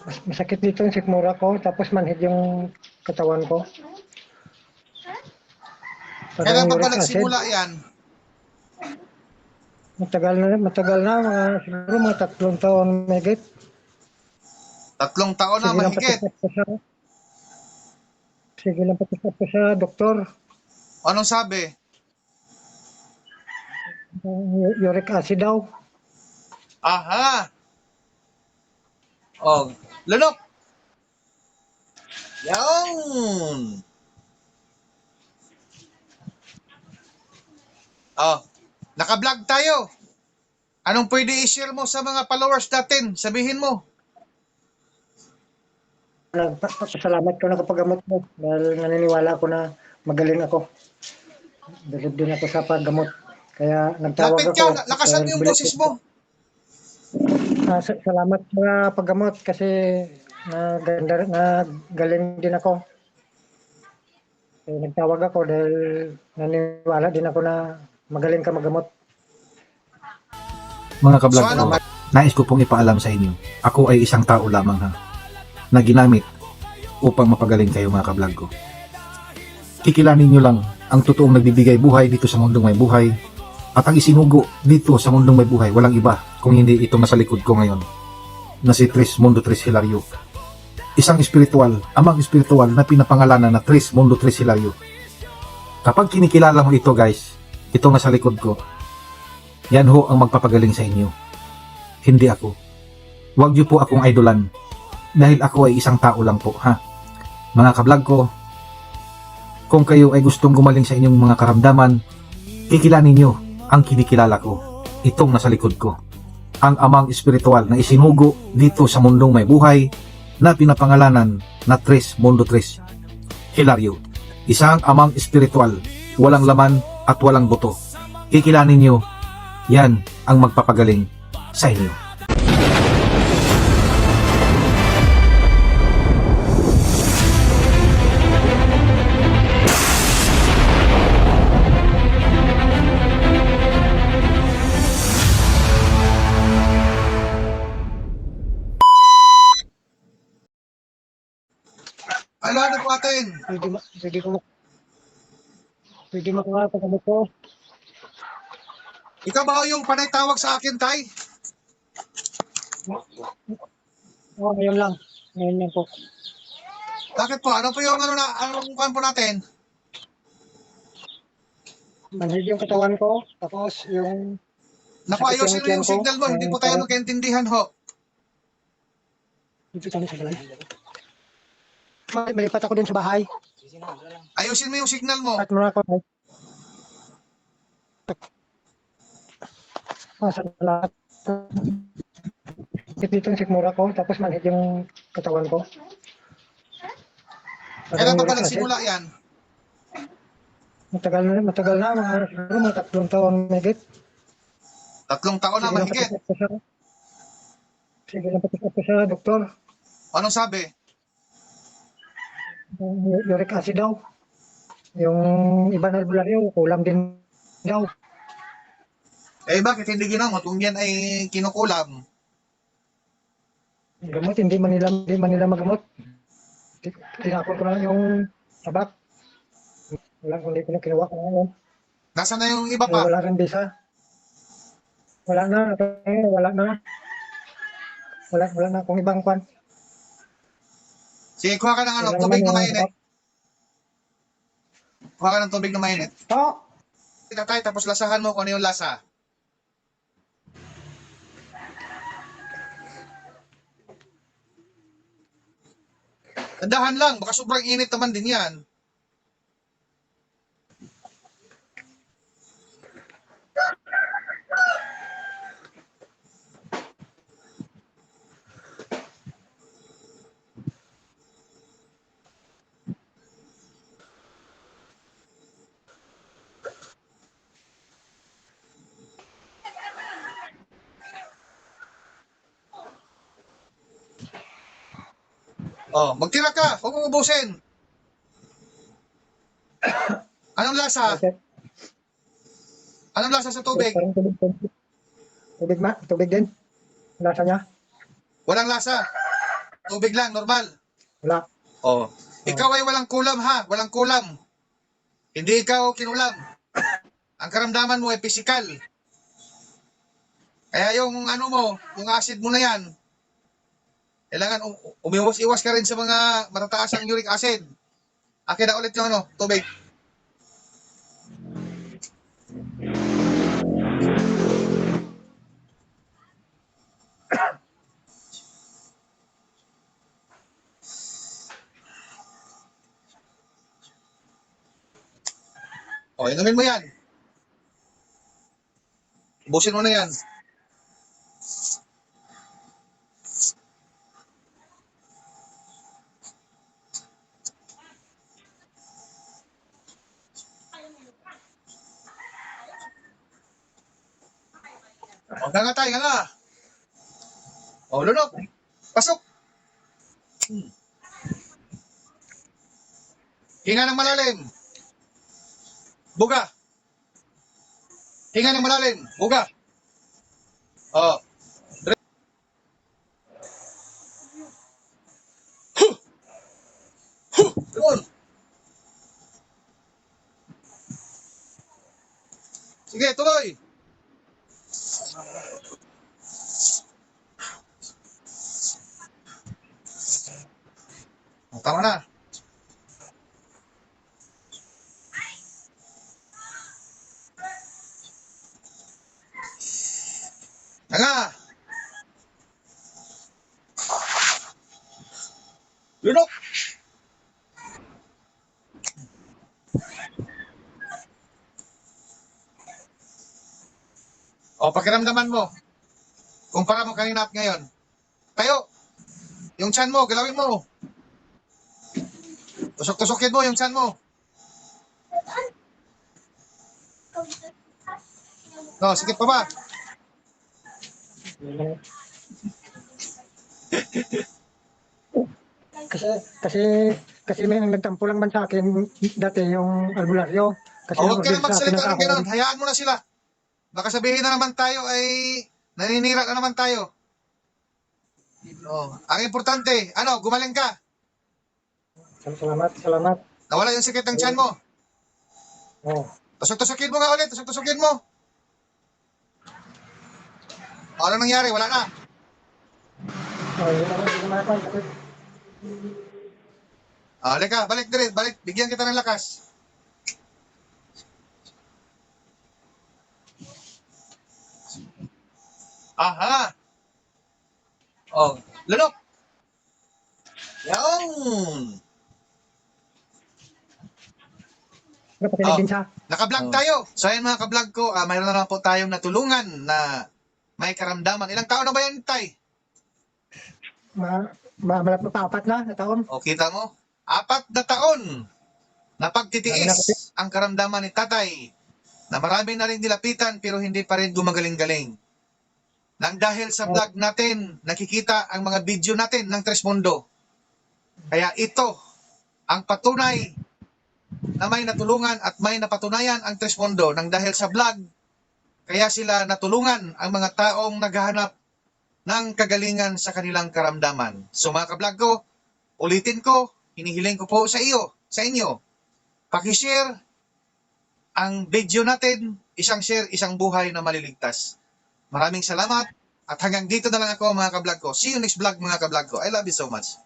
Masakit dito yung sikmura ko, tapos manhid yung katawan ko. Parang Kailan pa ba uric acid. nagsimula yan? Matagal na, siguro mga 3 taon megit. 3 taon na Sige lang mahigit. patikap ko sa, sige lang patikap ko sa doktor. Anong sabi? Uric acid daw. Aha! Oh, lunok! Yan! Oh, naka-vlog tayo. Anong pwede i-share mo sa mga followers natin? Sabihin mo. Nagpapasalamat ko nakapagamot mo dahil naniniwala ako na magaling ako. Bilib din ako sa paggamot. Kaya nagtawag Lapit ka, ako lakasan mo dahil yung bilib. boses mo. Salamat sa paggamot kasi nagaling din ako. Nagtawag ako dahil naniniwala din ako na magaling ka magamot. Mga kablog So, ano ko, nais ko pong ipaalam sa inyo, ako ay isang tao lamang ha, na ginamit upang mapagaling kayo mga kablog ko. Kikilanin nyo lang ang totoong nagbibigay buhay dito sa mundong may buhay, at ang isinugo dito sa mundong may buhay, walang iba kung hindi itong nasa likod ko ngayon, na si Tris Mundo Tris Hilario. Isang espiritual, amang espiritual na pinapangalanan na Tris Mundo Tris Hilario. Kapag kinikilala mo ito guys, itong nasa likod ko, yan ho ang magpapagaling sa inyo. Hindi ako. Huwag niyo po akong idolan. Dahil ako ay isang tao lang po, ha? Mga kablog ko, kung kayo ay gustong gumaling sa inyong mga karamdaman, kikilanin niyo ang kinikilala ko. Itong nasa likod ko. Ang amang espiritual na isinugo dito sa mundong may buhay na pinapangalanan na Tris Mundo Tris Hilario. Isang amang espiritual, walang laman at walang buto. Kikilanin niyo, yan ang magpapagaling sa inyo. ano po natin? Pwede makuha paggamot ko. Ikaw ba yung panay tawag sa akin, Tay? Ngayon lang. Ngayon lang po. Bakit po? Ano po yung anong kuhan po natin? Manhid yung katawan ko, tapos yung Naku, sakit ayusin mo tiyan yung ko. signal mo. Hindi po tayo magkaintindihan ho. Dito tayo sa balay. Malipat ako din sa bahay. Ayusin mo yung signal mo. At muna ako. Salamat. Dito yung sikmura ko, tapos manhid yung katawan ko. Kailan pa ba Uric acid. nagsimula yan? Matagal na, siguro mga 3 taon megit. 3 taon na mahigit. Sige lang patikap ko sa doktor. Anong sabi? Uric acid daw. Yung iba na albularyo, kulam din daw. Eh bakit hindi ginamot kung yan ay kinukulam? Gamot, hindi man nila magamot. Tinapon ko lang yung tabak. Hindi ko na kinuha ko ngayon. Nasaan na yung iba pa? Wala rin bisa. Wala na. Wala na akong ibang kwan. Sige, kuha ka ng Wala tubig na naman yung mainit. tabak. Kuha ka ng tubig na mainit. Oh! Tatay, tapos lasahan mo kung ano yung lasa. Tandahan lang, baka sobrang init naman din yan. Oh, magtira ka, huwag mong ubusin. Anong lasa? Anong lasa sa tubig? Parang tubig din. Lasa niya. Walang lasa. Tubig lang, normal. Wala. Oh. Ikaw ay walang kulam ha, walang kulam. Hindi ikaw kinulam. Ang karamdaman mo ay physical. Kaya yung ano mo, yung acid mo na yan, kailangan umiwas-iwas ka rin sa mga matataas ang uric acid. Akin na ulit yung ano, tubig. O, inumin mo yan. Ubusin mo na yan. O, gangatay, ganga. O, lunok. Pasok. Hinga ng malalim. Buga. Hinga ng malalim. Buga. O. Yun. Sige, tuloy. O, tama na. Nga. Lunok. O, pakiramdaman mo. Kumpara mo kanina at ngayon. Tayo. Yung tiyan mo, galawin mo. Tusok-tusokin mo yung tiyan mo. No, sikit pa ba? Kasi, kasi, kasi may nagtampo lang man sa akin dati yung albularyo. Kasi O, huwag ka na nag-order sa akin magsalita ng ng kahoy. gano'n. Hayaan mo na sila. Baka sabihin na naman tayo ay naninira na naman tayo. O, ang importante, ano, gumaling ka. Salamat, salamat. Nawala yung sikit ng tiyan mo. Oh. Tusok-tusokin mo nga ulit. Tusok-tusokin mo. O, ano nangyari? Wala na. Oh, yun naman, yun naman ako. Kasi, Halika, balik din. Balik. Bigyan kita ng lakas. Aha. Oh, lunok. Yan. napakinig din siya. Naka-vlog tayo. So ayun mga ka-vlog ko, mayroon na naman po tayong natulungan na may karamdaman. Ilang taon na ba yan, Tay? Malapit pa 4 na taon. O, kita mo? 4 na taon na pagtitiis ang karamdaman ni Tatay na marami na rin nilapitan pero hindi pa rin gumagaling-galing. Nang dahil sa vlog natin, nakikita ang mga video natin ng Tres Mundo. Kaya ito ang patunay na may natulungan at may napatunayan ang Tres Mundo nang dahil sa vlog. Kaya sila natulungan ang mga taong naghahanap ng kagalingan sa kanilang karamdaman. So mga ka-vlog ko, ulitin ko, hinihiling ko po sa inyo, pakishare ang video natin, isang share, isang buhay na maliligtas. Maraming salamat at hanggang dito na lang ako mga ka-vlog ko. See you next vlog mga ka-vlog ko. I love you so much.